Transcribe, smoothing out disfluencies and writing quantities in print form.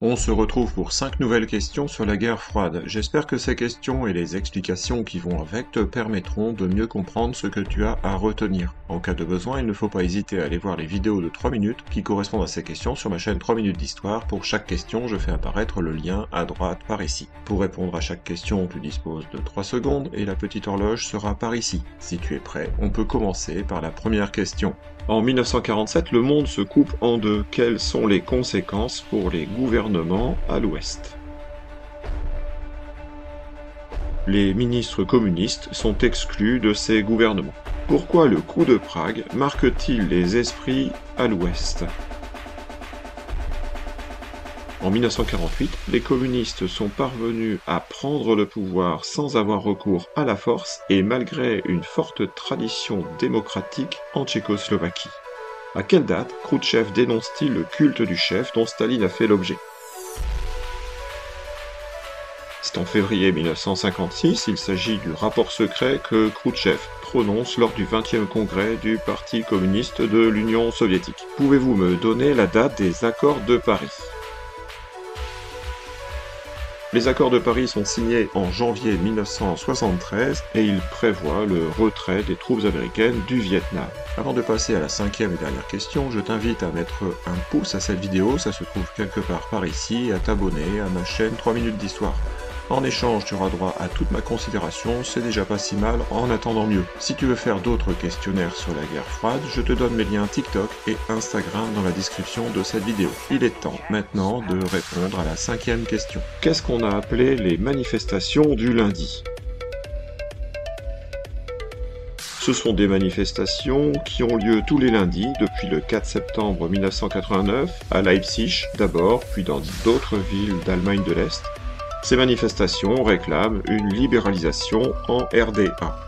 On se retrouve pour 5 nouvelles questions sur la guerre froide. J'espère que ces questions et les explications qui vont avec te permettront de mieux comprendre ce que tu as à retenir. En cas de besoin, il ne faut pas hésiter à aller voir les vidéos de 3 minutes qui correspondent à ces questions sur ma chaîne 3 minutes d'histoire. Pour chaque question, je fais apparaître le lien à droite par ici. Pour répondre à chaque question, tu disposes de 3 secondes et la petite horloge sera par ici. Si tu es prêt, on peut commencer par la première question. En 1947, le monde se coupe en deux. Quelles sont les conséquences pour les gouvernements à l'Ouest? Les ministres communistes sont exclus de ces gouvernements. Pourquoi le coup de Prague marque-t-il les esprits à l'Ouest? En 1948, les communistes sont parvenus à prendre le pouvoir sans avoir recours à la force et malgré une forte tradition démocratique en Tchécoslovaquie. À quelle date Khrouchtchev dénonce-t-il le culte du chef dont Staline a fait l'objet? C'est en février 1956, il s'agit du rapport secret que Khrouchtchev prononce lors du 20e congrès du Parti communiste de l'Union soviétique. Pouvez-vous me donner la date des accords de Paris? Les accords de Paris sont signés en janvier 1973 et ils prévoient le retrait des troupes américaines du Vietnam. Avant de passer à la 5e et dernière question, je t'invite à mettre un pouce à cette vidéo, ça se trouve quelque part par ici, et à t'abonner à ma chaîne 3 minutes d'histoire. En échange, tu auras droit à toute ma considération, c'est déjà pas si mal en attendant mieux. Si tu veux faire d'autres questionnaires sur la guerre froide, je te donne mes liens TikTok et Instagram dans la description de cette vidéo. Il est temps maintenant de répondre à la 5e question. Qu'est-ce qu'on a appelé les manifestations du lundi? Ce sont des manifestations qui ont lieu tous les lundis depuis le 4 septembre 1989, à Leipzig d'abord, puis dans d'autres villes d'Allemagne de l'Est. Ces manifestations réclament une libéralisation en RDA.